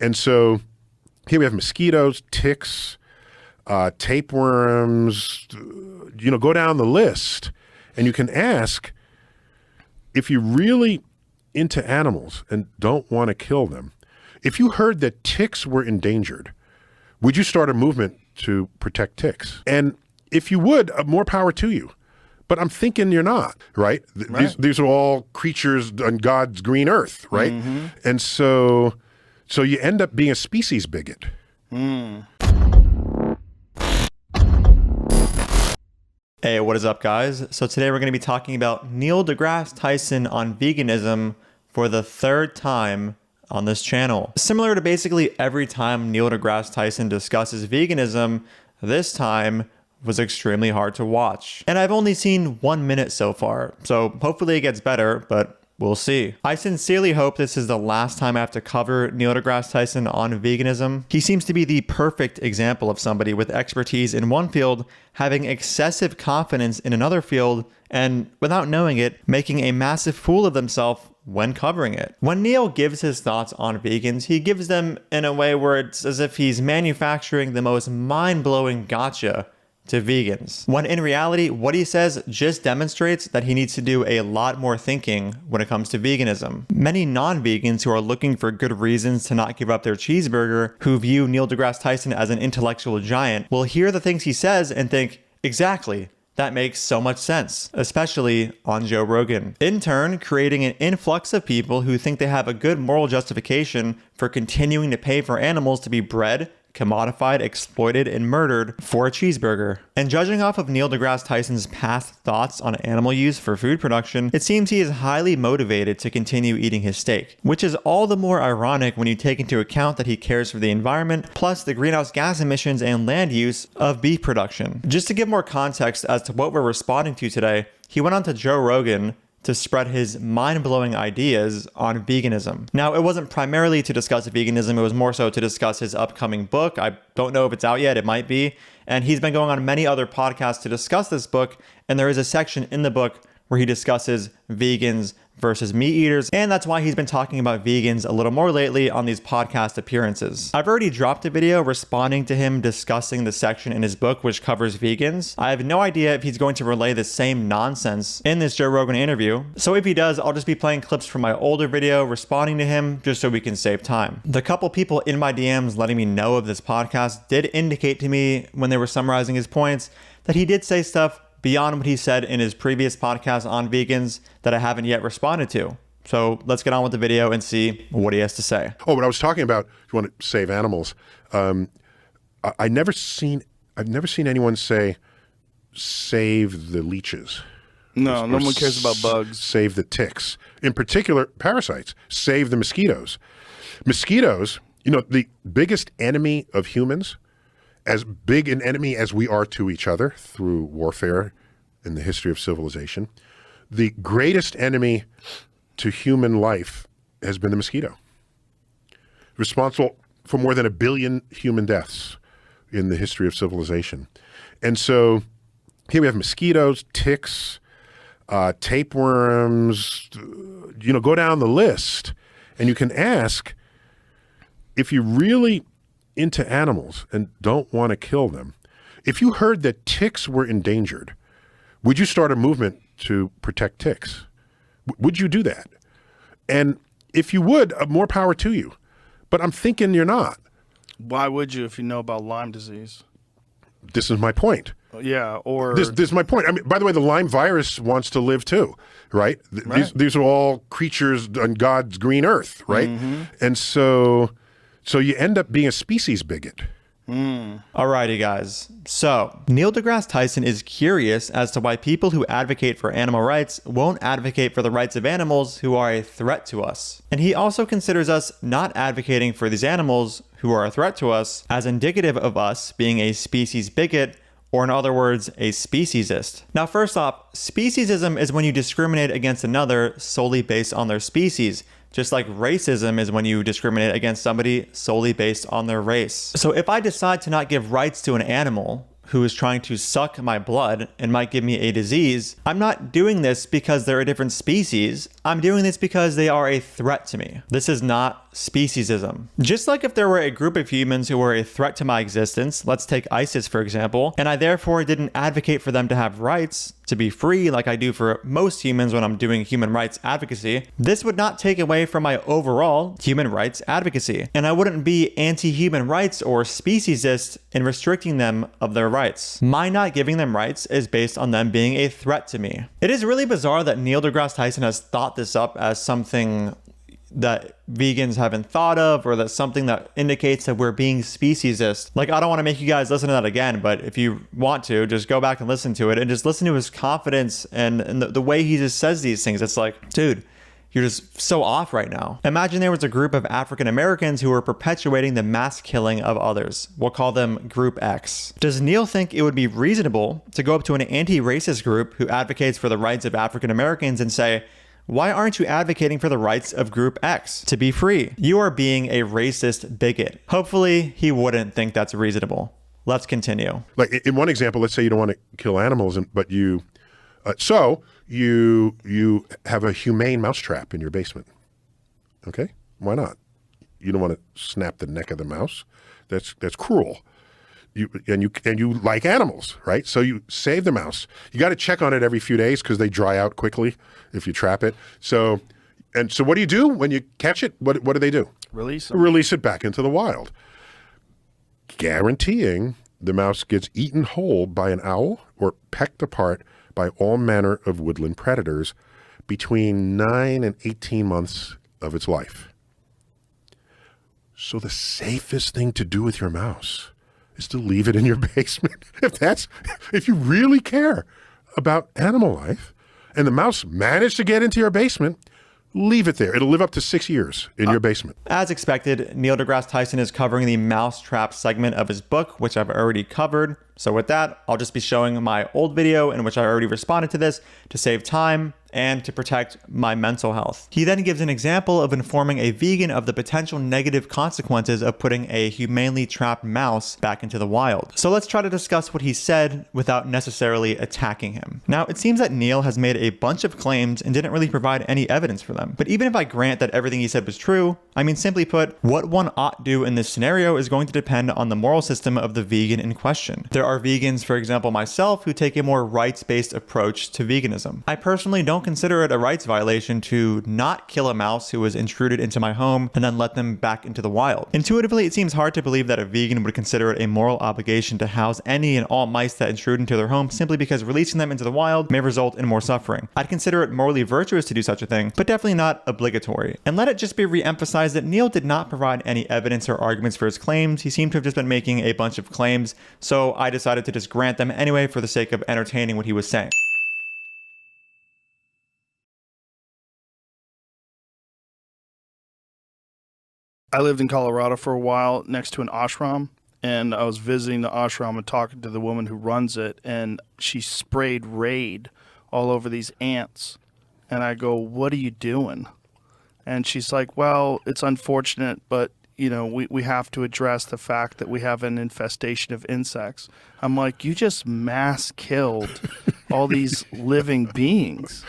And so here we have mosquitoes, ticks, tapeworms, go down the list. And you can ask, if you're really into animals and don't want to kill them, if you heard that ticks were endangered, would you start a movement to protect ticks? And if you would, more power to you. But I'm thinking you're not, right? These are all creatures on God's green earth, right? Mm-hmm. And so you end up being a species bigot. Hey, what is up, guys? So today we're going to be talking about Neil deGrasse Tyson on veganism for the third time on this channel. Similar to basically every time Neil deGrasse Tyson discusses veganism, this time was extremely hard to watch. And I've only seen 1 minute so far, so hopefully it gets better, but we'll see. I sincerely hope this is the last time I have to cover Neil deGrasse Tyson on veganism. He seems to be the perfect example of somebody with expertise in one field, having excessive confidence in another field, and without knowing it, making a massive fool of himself when covering it. When Neil gives his thoughts on vegans, he gives them in a way where it's as if he's manufacturing the most mind-blowing gotcha to vegans, when in reality, what he says just demonstrates that he needs to do a lot more thinking when it comes to veganism. Many non-vegans who are looking for good reasons to not give up their cheeseburger, who view Neil deGrasse Tyson as an intellectual giant, will hear the things he says and think, exactly, that makes so much sense, especially on Joe Rogan. In turn, creating an influx of people who think they have a good moral justification for continuing to pay for animals to be bred, commodified, exploited, and murdered for a cheeseburger. And judging off of Neil deGrasse Tyson's past thoughts on animal use for food production, it seems he is highly motivated to continue eating his steak, which is all the more ironic when you take into account that he cares for the environment, plus the greenhouse gas emissions and land use of beef production. Just to give more context as to what we're responding to today, he went on to Joe Rogan to spread his mind-blowing ideas on veganism. Now, it wasn't primarily to discuss veganism, it was more so to discuss his upcoming book. I don't know if it's out yet, it might be. And he's been going on many other podcasts to discuss this book, and there is a section in the book where he discusses vegans versus meat eaters, and that's why he's been talking about vegans a little more lately on these podcast appearances. I've already dropped a video responding to him discussing the section in his book which covers vegans. I have no idea if he's going to relay the same nonsense in this Joe Rogan interview, so if he does, I'll just be playing clips from my older video responding to him just so we can save time. The couple people in my DMs letting me know of this podcast did indicate to me when they were summarizing his points that he did say stuff beyond what he said in his previous podcast on vegans that I haven't yet responded to. So let's get on with the video and see what he has to say. Oh, but I was talking about, if you want to save animals, I've never seen anyone say, save the leeches. No, no one cares about bugs. Save the ticks. In particular, parasites. Save the mosquitoes. Mosquitoes, the biggest enemy of humans, as big an enemy as we are to each other through warfare in the history of civilization, the greatest enemy to human life has been the mosquito. Responsible for more than 1 billion human deaths in the history of civilization. And so here we have mosquitoes, ticks, tapeworms, go down the list. And you can ask, if you really into animals and don't want to kill them, if you heard that ticks were endangered, would you start a movement to protect ticks? Would you do that? And if you would, more power to you. But I'm thinking you're not. Why would you if you know about Lyme disease? This is my point. Yeah, or... This is my point. I mean, by the way, the Lyme virus wants to live too, right? These are all creatures on God's green earth, right? Mm-hmm. And so you end up being a species bigot. Alrighty, guys. So Neil deGrasse Tyson is curious as to why people who advocate for animal rights won't advocate for the rights of animals who are a threat to us. And he also considers us not advocating for these animals who are a threat to us as indicative of us being a species bigot, or in other words, a speciesist. Now, first off, speciesism is when you discriminate against another solely based on their species, just like racism is when you discriminate against somebody solely based on their race. So if I decide to not give rights to an animal who is trying to suck my blood and might give me a disease, I'm not doing this because they're a different species. I'm doing this because they are a threat to me. This is not speciesism. Just like if there were a group of humans who were a threat to my existence, let's take ISIS for example, and I therefore didn't advocate for them to have rights, to be free like I do for most humans when I'm doing human rights advocacy, this would not take away from my overall human rights advocacy. And I wouldn't be anti-human rights or speciesist in restricting them of their rights. My not giving them rights is based on them being a threat to me. It is really bizarre that Neil deGrasse Tyson has thought this up as something that vegans haven't thought of, or that's something that indicates that we're being speciesist. Like, I don't want to make you guys listen to that again, but if you want to, just go back and listen to it and just listen to his confidence and the way he just says these things. It's like, dude, you're just so off right now. Imagine there was a group of African Americans who were perpetuating the mass killing of others. We'll call them Group X. Does Neil think it would be reasonable to go up to an anti-racist group who advocates for the rights of African Americans and say, why aren't you advocating for the rights of Group X to be free? You are being a racist bigot. Hopefully, he wouldn't think that's reasonable. Let's continue. Like in one example, let's say you don't want to kill animals, but you have a humane mousetrap in your basement. Okay, why not? You don't want to snap the neck of the mouse. That's cruel. You like animals, right? So you save the mouse. You got to check on it every few days because they dry out quickly if you trap it. So what do you do when you catch it? What do they do? Release Release it back into the wild, guaranteeing the mouse gets eaten whole by an owl or pecked apart by all manner of woodland predators between 9 and 18 months of its life. So the safest thing to do with your mouse is to leave it in your basement. If you really care about animal life and the mouse managed to get into your basement, leave it there. It'll live up to 6 years in your basement. As expected, Neil deGrasse Tyson is covering the mousetrap segment of his book, which I've already covered. So with that, I'll just be showing my old video in which I already responded to this to save time and to protect my mental health. He then gives an example of informing a vegan of the potential negative consequences of putting a humanely trapped mouse back into the wild. So let's try to discuss what he said without necessarily attacking him. Now, it seems that Neil has made a bunch of claims and didn't really provide any evidence for them. But even if I grant that everything he said was true, I mean, simply put, what one ought do in this scenario is going to depend on the moral system of the vegan in question. There are vegans, for example myself, who take a more rights-based approach to veganism. I personally don't consider it a rights violation to not kill a mouse who was intruded into my home and then let them back into the wild. Intuitively, it seems hard to believe that a vegan would consider it a moral obligation to house any and all mice that intrude into their home simply because releasing them into the wild may result in more suffering. I'd consider it morally virtuous to do such a thing, but definitely not obligatory. And let it just be re-emphasized that Neil did not provide any evidence or arguments for his claims. He seemed to have just been making a bunch of claims, so I decided to just grant them anyway for the sake of entertaining what he was saying. I lived in Colorado for a while next to an ashram, and I was visiting the ashram and talking to the woman who runs it, and she sprayed Raid all over these ants. And I go, what are you doing? And she's like, well, it's unfortunate, but you know, we have to address the fact that we have an infestation of insects. I'm like, you just mass killed all these living beings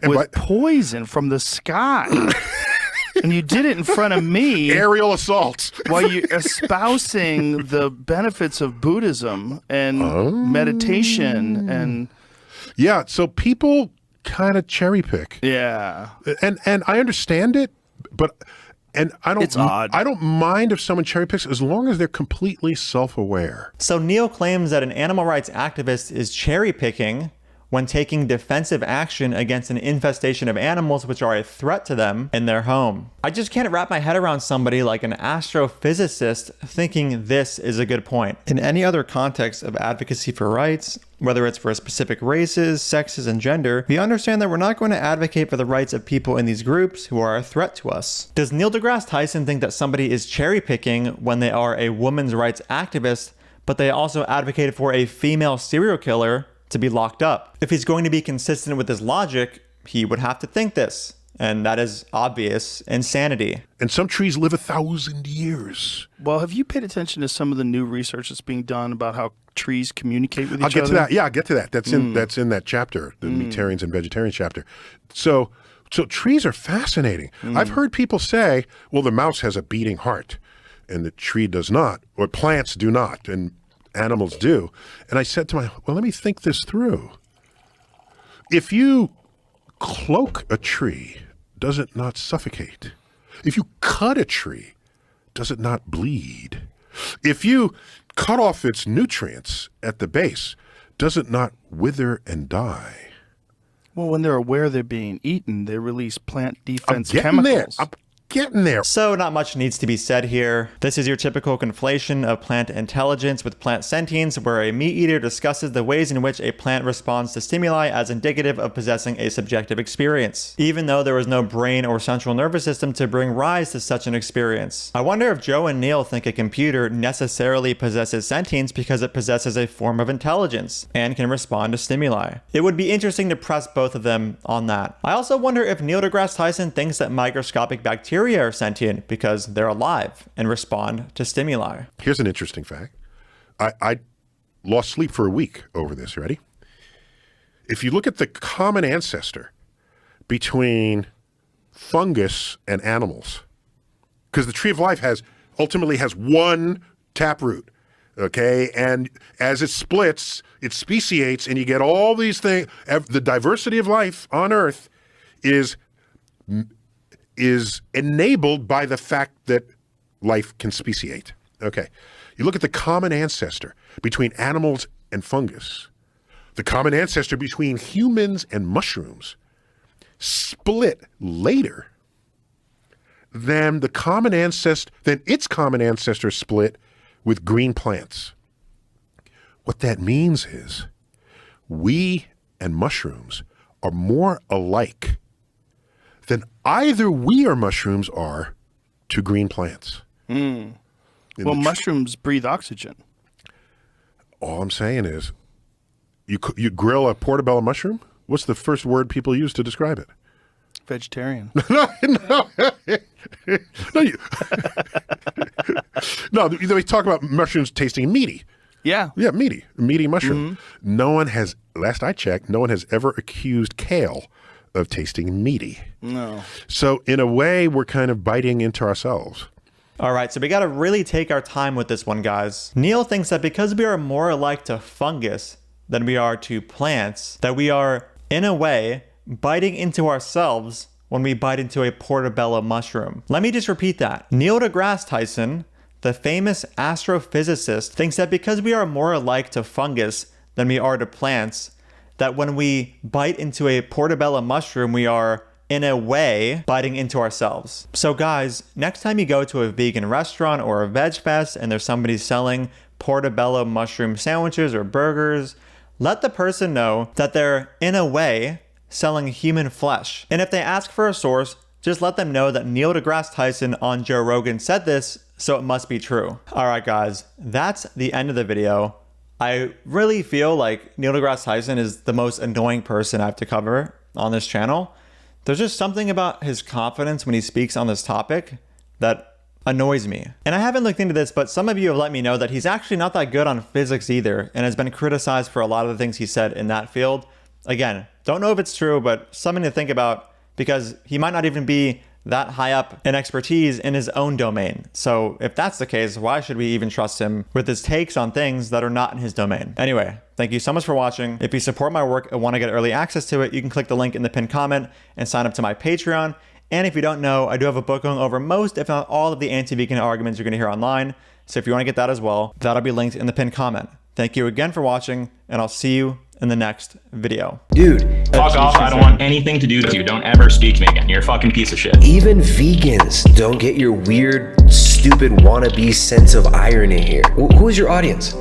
with poison from the sky. And you did it in front of me. Aerial assault. While you're espousing the benefits of Buddhism and meditation and... Yeah, so people kind of cherry pick. Yeah. And I understand it, but... And it's odd. I don't mind if someone cherry picks as long as they're completely self-aware. So Neil claims that an animal rights activist is cherry picking when taking defensive action against an infestation of animals which are a threat to them in their home. I just can't wrap my head around somebody like an astrophysicist thinking this is a good point. In any other context of advocacy for rights, whether it's for specific races, sexes, and gender, we understand that we're not going to advocate for the rights of people in these groups who are a threat to us. Does Neil deGrasse Tyson think that somebody is cherry picking when they are a women's rights activist, but they also advocated for a female serial killer to be locked up? If he's going to be consistent with his logic, he would have to think this. And that is obvious insanity. And some trees live 1,000 years. Well, have you paid attention to some of the new research that's being done about how trees communicate with each other? I'll get to that. Yeah, I'll get to that. That's in that chapter, the meatarians and vegetarians chapter. So So trees are fascinating. I've heard people say, well, the mouse has a beating heart and the tree does not, or plants do not, and animals do. And I said to myself, well, let me think this through. If you cloak a tree, does it not suffocate? If you cut a tree, does it not bleed? If you cut off its nutrients at the base, does it not wither and die? Well, when they're aware they're being eaten, they release plant defense getting chemicals. I'm getting there. So not much needs to be said here. This is your typical conflation of plant intelligence with plant sentience, where a meat eater discusses the ways in which a plant responds to stimuli as indicative of possessing a subjective experience, even though there was no brain or central nervous system to bring rise to such an experience. I wonder if Joe and Neil think a computer necessarily possesses sentience because it possesses a form of intelligence and can respond to stimuli. It would be interesting to press both of them on that. I also wonder if Neil deGrasse Tyson thinks that microscopic bacteria are sentient because they're alive and respond to stimuli. Here's an interesting fact. I lost sleep for a week over this. Ready? If you look at the common ancestor between fungus and animals, because the tree of life ultimately has one taproot, okay? And as it splits, it speciates, and you get all these things. The diversity of life on Earth is enabled by the fact that life can speciate. Okay. You look at the common ancestor between animals and fungus. The common ancestor between humans and mushrooms split later than its common ancestor split with green plants. What that means is we and mushrooms are more alike than either we or mushrooms are to green plants. Well, mushrooms breathe oxygen. All I'm saying is, you grill a portobello mushroom? What's the first word people use to describe it? Vegetarian. No, they talk about mushrooms tasting meaty. Yeah. Yeah, meaty mushroom. No one has, last I checked, no one has ever accused kale of tasting meaty. No. So in a way, we're kind of biting into ourselves. All right, so we got to really take our time with this one, guys. Neil thinks that because we are more alike to fungus than we are to plants, that we are, in a way, biting into ourselves when we bite into a portobello mushroom. Let me just repeat that. Neil deGrasse Tyson, the famous astrophysicist, thinks that because we are more alike to fungus than we are to plants, that when we bite into a portobello mushroom, we are, in a way, biting into ourselves. So guys, next time you go to a vegan restaurant or a veg fest and there's somebody selling portobello mushroom sandwiches or burgers, let the person know that they're, in a way, selling human flesh. And if they ask for a source, just let them know that Neil deGrasse Tyson on Joe Rogan said this, so it must be true. All right, guys, that's the end of the video. I really feel like Neil deGrasse Tyson is the most annoying person I have to cover on this channel. There's just something about his confidence when he speaks on this topic that annoys me. And I haven't looked into this, but some of you have let me know that he's actually not that good on physics either and has been criticized for a lot of the things he said in that field. Again, don't know if it's true, but something to think about because he might not even be that high up in expertise in his own domain. So if that's the case, why should we even trust him with his takes on things that are not in his domain? Anyway, thank you so much for watching. If you support my work and want to get early access to it, you can click the link in the pinned comment and sign up to my Patreon. And if you don't know, I do have a book going over most, if not all, of the anti-vegan arguments you're going to hear online. So if you want to get that as well, that'll be linked in the pinned comment. Thank you again for watching, and I'll see you in the next video. Dude. Fuck off, I don't want anything to do with you. Don't ever speak to me again. You're a fucking piece of shit. Even vegans don't get your weird, stupid wannabe sense of irony here. Who is your audience?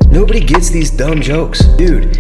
Nobody gets these dumb jokes. Dude,